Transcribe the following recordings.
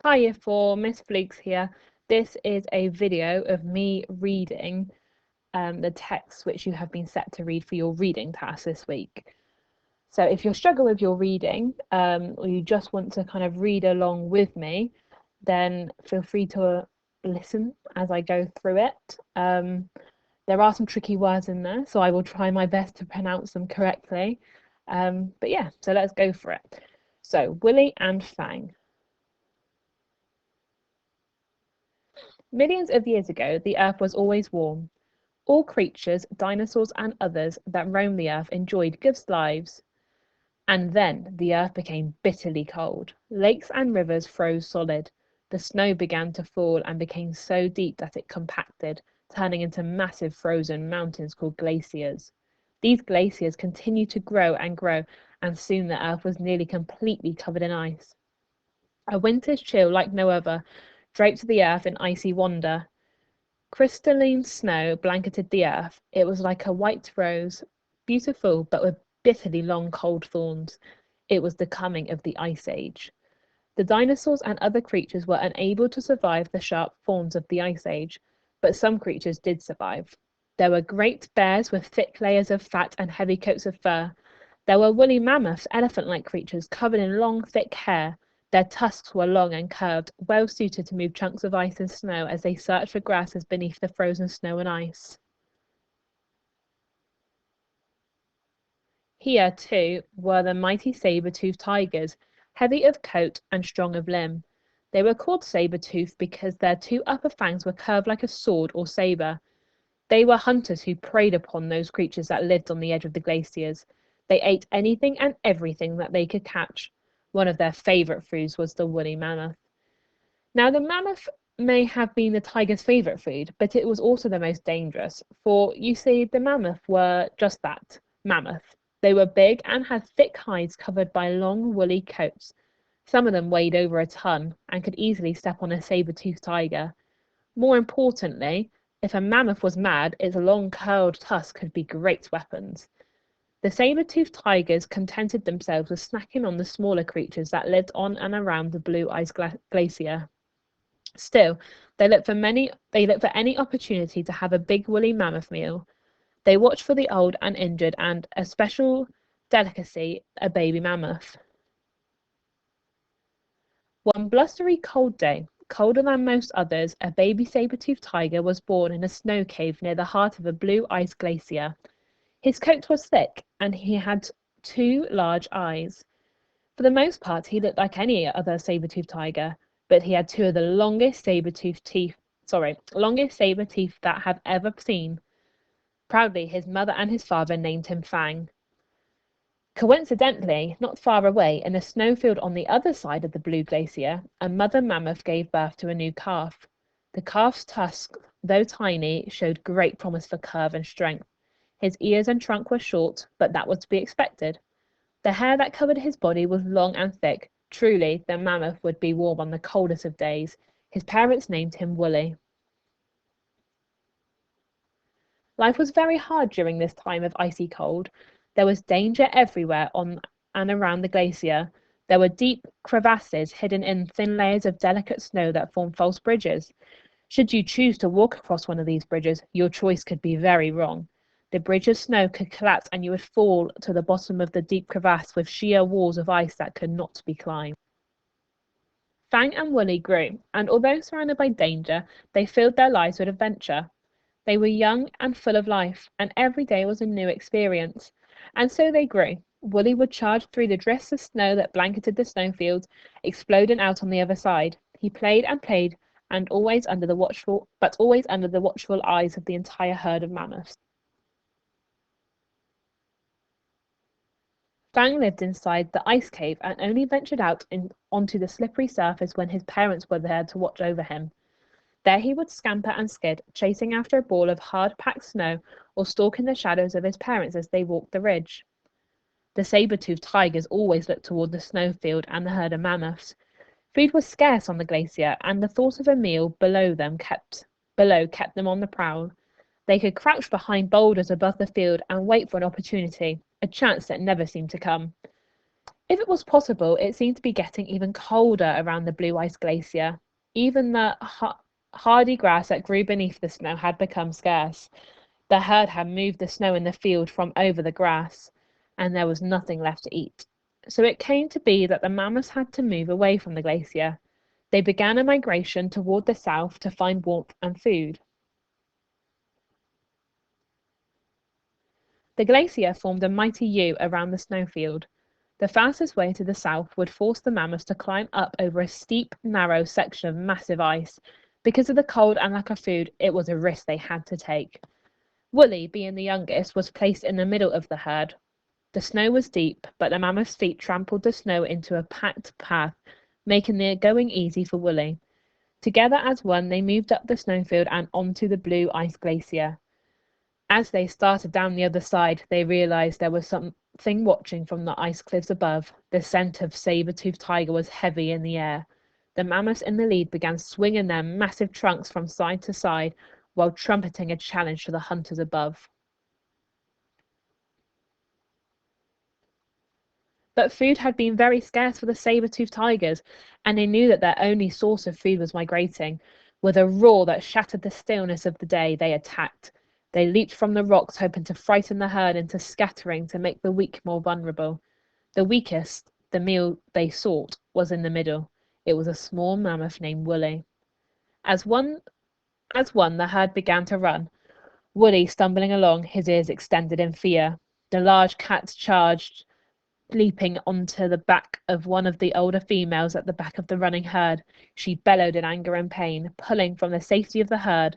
Hi Year 4, Miss Fleeks here. This is a video of me reading the text which you have been set to read for your reading task this week. So if you're struggling with your reading or you just want to kind of read along with me, then feel free to listen as I go through it. There are some tricky words in there, so I will try my best to pronounce them correctly. But yeah, so let's go for it. So, Willy and Fang. Millions of years ago, the earth was always warm. All creatures, dinosaurs and others that roam the earth enjoyed good lives. And then the earth became bitterly cold. Lakes and rivers froze solid. The snow began to fall and became so deep that it compacted, turning into massive frozen mountains called glaciers. These glaciers continued to grow and grow, and soon the earth was nearly completely covered in ice. A winter's chill like no other draped the earth in icy wonder. Crystalline snow blanketed the earth. It was like a white rose, beautiful but with bitterly long cold thorns. It was the coming of the Ice Age. The dinosaurs and other creatures were unable to survive the sharp thorns of the Ice Age, but some creatures did survive. There were great bears with thick layers of fat and heavy coats of fur. There were woolly mammoths, elephant-like creatures covered in long, thick hair. Their tusks were long and curved, well suited to move chunks of ice and snow as they searched for grasses beneath the frozen snow and ice. Here, too, were the mighty saber-toothed tigers, heavy of coat and strong of limb. They were called saber-toothed because their two upper fangs were curved like a sword or saber. They were hunters who preyed upon those creatures that lived on the edge of the glaciers. They ate anything and everything that they could catch. One of their favourite foods was the woolly mammoth. Now, the mammoth may have been the tiger's favourite food, but it was also the most dangerous, for you see, the mammoth were just that, mammoth. They were big and had thick hides covered by long woolly coats. Some of them weighed over a ton and could easily step on a saber-toothed tiger. More importantly, if a mammoth was mad, its long curled tusks could be great weapons. The saber-toothed tigers contented themselves with snacking on the smaller creatures that lived on and around the blue ice glacier. Still, they looked for any opportunity to have a big woolly mammoth meal. They watched for the old and injured and, a special delicacy, a baby mammoth. One blustery cold day, colder than most others, a baby saber-toothed tiger was born in a snow cave near the heart of a blue ice glacier. His coat was thick, and he had two large eyes. For the most part, he looked like any other saber-toothed tiger, but he had two of the longest saber teeth that have ever seen. Proudly, his mother and his father named him Fang. Coincidentally, not far away, in a snowfield on the other side of the Blue Glacier, a mother mammoth gave birth to a new calf. The calf's tusks, though tiny, showed great promise for curve and strength. His ears and trunk were short, but that was to be expected. The hair that covered his body was long and thick. Truly, the mammoth would be warm on the coldest of days. His parents named him Woolly. Life was very hard during this time of icy cold. There was danger everywhere on and around the glacier. There were deep crevasses hidden in thin layers of delicate snow that formed false bridges. Should you choose to walk across one of these bridges, your choice could be very wrong. The bridge of snow could collapse and you would fall to the bottom of the deep crevasse with sheer walls of ice that could not be climbed. Fang and Woolly grew, and although surrounded by danger, they filled their lives with adventure. They were young and full of life, and every day was a new experience. And so they grew. Woolly would charge through the drifts of snow that blanketed the snowfields, exploding out on the other side. He played and played, and always under the watchful eyes of the entire herd of mammoths. Fang lived inside the ice cave and only ventured out onto the slippery surface when his parents were there to watch over him. There he would scamper and skid, chasing after a ball of hard-packed snow or stalk in the shadows of his parents as they walked the ridge. The saber-toothed tigers always looked toward the snowfield and the herd of mammoths. Food was scarce on the glacier, and the thought of a meal below kept them on the prowl. They could crouch behind boulders above the field and wait for an opportunity, a chance that never seemed to come. If it was possible, it seemed to be getting even colder around the blue ice glacier. Even the hardy grass that grew beneath the snow had become scarce. The herd had moved the snow in the field from over the grass, and there was nothing left to eat. So it came to be that the mammoths had to move away from the glacier. They began a migration toward the south to find warmth and food. The glacier formed a mighty U around the snowfield. The fastest way to the south would force the mammoths to climb up over a steep, narrow section of massive ice. Because of the cold and lack of food, it was a risk they had to take. Woolly, being the youngest, was placed in the middle of the herd. The snow was deep, but the mammoth's feet trampled the snow into a packed path, making the going easy for Woolly. Together as one, they moved up the snowfield and onto the blue ice glacier. As they started down the other side, they realized there was something watching from the ice cliffs above. The scent of saber-toothed tiger was heavy in the air. The mammoths in the lead began swinging their massive trunks from side to side while trumpeting a challenge to the hunters above. But food had been very scarce for the saber-toothed tigers, and they knew that their only source of food was migrating. With a roar that shattered the stillness of the day, they attacked. They leaped from the rocks, hoping to frighten the herd into scattering to make the weak more vulnerable. The weakest, the meal they sought, was in the middle. It was a small mammoth named Woolly. As one as one, the herd began to run, Woolly stumbling along, his ears extended in fear. The large cat charged, leaping onto the back of one of the older females at the back of the running herd. She bellowed in anger and pain, pulling from the safety of the herd.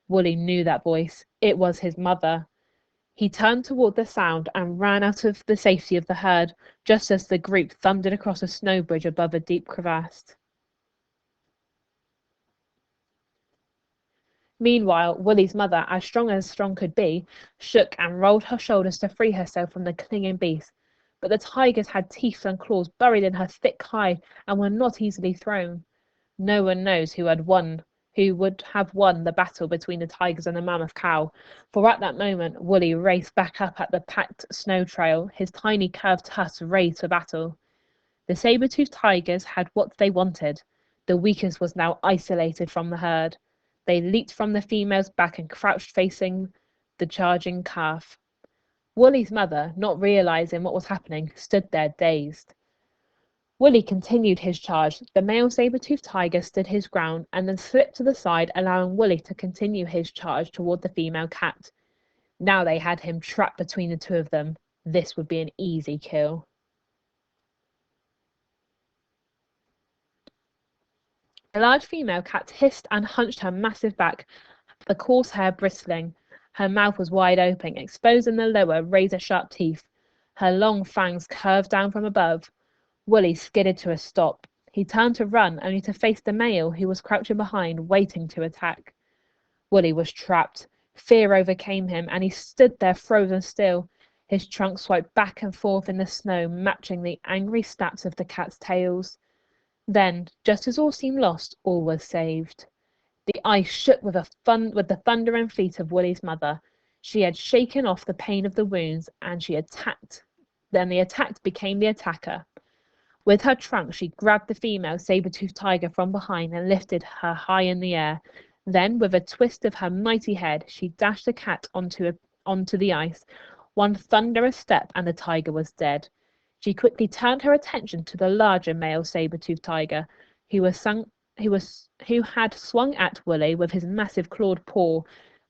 Woolly knew that voice. It was his mother. He turned toward the sound and ran out of the safety of the herd, just as the group thundered across a snow bridge above a deep crevasse. Meanwhile, Woolly's mother, as strong could be, shook and rolled her shoulders to free herself from the clinging beast. But the tigers had teeth and claws buried in her thick hide and were not easily thrown. No one knows who would have won the battle between the tigers and the mammoth cow, for at that moment Woolly raced back up at the packed snow trail, his tiny curved tusks raised for battle. The saber-toothed tigers had what they wanted. The weakest was now isolated from the herd. They leaped from the female's back and crouched facing the charging calf. Woolly's mother, not realizing what was happening, stood there dazed. Woolly continued his charge. The male saber-toothed tiger stood his ground and then slipped to the side, allowing Woolly to continue his charge toward the female cat. Now they had him trapped between the two of them. This would be an easy kill. The large female cat hissed and hunched her massive back, the coarse hair bristling. Her mouth was wide open, exposing the lower, razor-sharp teeth. Her long fangs curved down from above. Woolly skidded to a stop. He turned to run, only to face the male, who was crouching behind, waiting to attack. Woolly was trapped. Fear overcame him, and he stood there frozen still. His trunk swiped back and forth in the snow, matching the angry snaps of the cat's tails. Then, just as all seemed lost, all was saved. The ice shook with the thundering feet of Woolly's mother. She had shaken off the pain of the wounds, and she attacked. Then the attacked became the attacker. With her trunk, she grabbed the female saber-toothed tiger from behind and lifted her high in the air. Then, with a twist of her mighty head, she dashed the cat onto the ice. One thunderous step, and the tiger was dead. She quickly turned her attention to the larger male saber-toothed tiger, who had swung at Woolly with his massive clawed paw.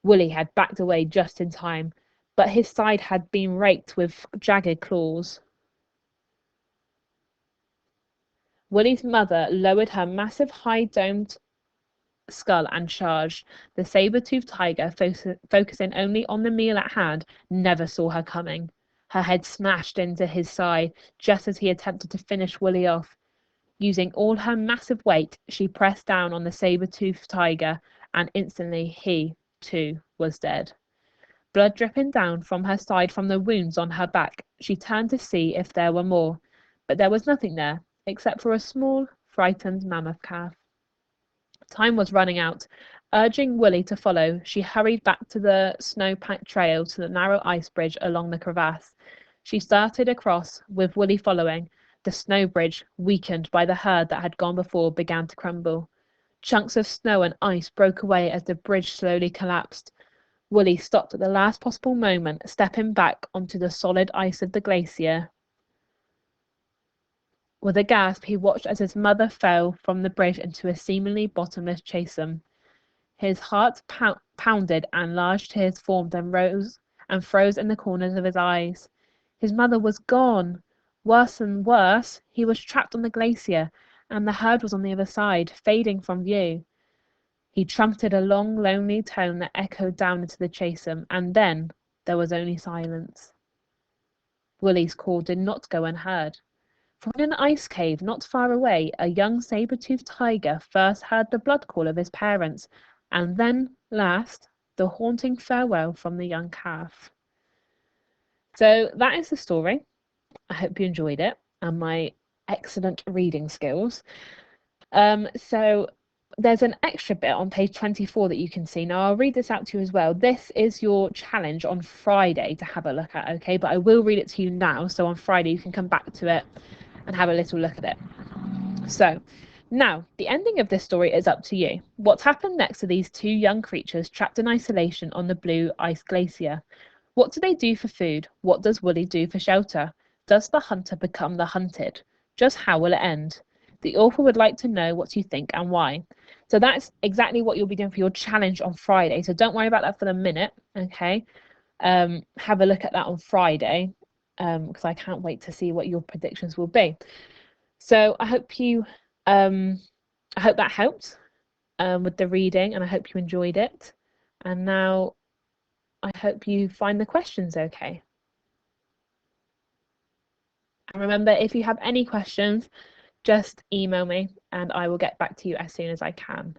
Woolly had backed away just in time, but his side had been raked with jagged claws. Woolly's mother lowered her massive high-domed skull and charged. The saber-toothed tiger, focusing only on the meal at hand, never saw her coming. Her head smashed into his side just as he attempted to finish Woolly off. Using all her massive weight, she pressed down on the saber-toothed tiger, and instantly he, too, was dead. Blood dripping down from her side from the wounds on her back, she turned to see if there were more, but there was nothing there, except for a small, frightened mammoth calf. Time was running out. Urging Woolly to follow, she hurried back to the snow-packed trail to the narrow ice bridge along the crevasse. She started across, with Woolly following. The snow bridge, weakened by the herd that had gone before, began to crumble. Chunks of snow and ice broke away as the bridge slowly collapsed. Wooly stopped at the last possible moment, stepping back onto the solid ice of the glacier. With a gasp, he watched as his mother fell from the bridge into a seemingly bottomless chasm. His heart pounded and large tears formed and rose and froze in the corners of his eyes. His mother was gone. Worse and worse, he was trapped on the glacier, and the herd was on the other side, fading from view. He trumpeted a long, lonely tone that echoed down into the chasm, and then there was only silence. Willie's call did not go unheard. From an ice cave not far away, a young saber-toothed tiger first heard the blood call of his parents, and then, last, the haunting farewell from the young calf. So that is the story. I hope you enjoyed it and my excellent reading skills. So there's an extra bit on page 24 that you can see. Now I'll read this out to you as well. This is your challenge on Friday to have a look at, okay? But I will read it to you now. So on Friday you can come back to it and have a little look at it. So now the ending of this story is up to you. What's happened next to these two young creatures trapped in isolation on the blue ice glacier? What do they do for food? What does Wooly do for shelter? Does the hunter become the hunted? Just how will it end? The author would like to know what you think and why. So that's exactly what you'll be doing for your challenge on Friday. So don't worry about that for the minute, okay? Have a look at that on Friday, because I can't wait to see what your predictions will be. So I hope that helped with the reading, and I hope you enjoyed it. And now I hope you find the questions okay. And remember, if you have any questions, just email me and I will get back to you as soon as I can.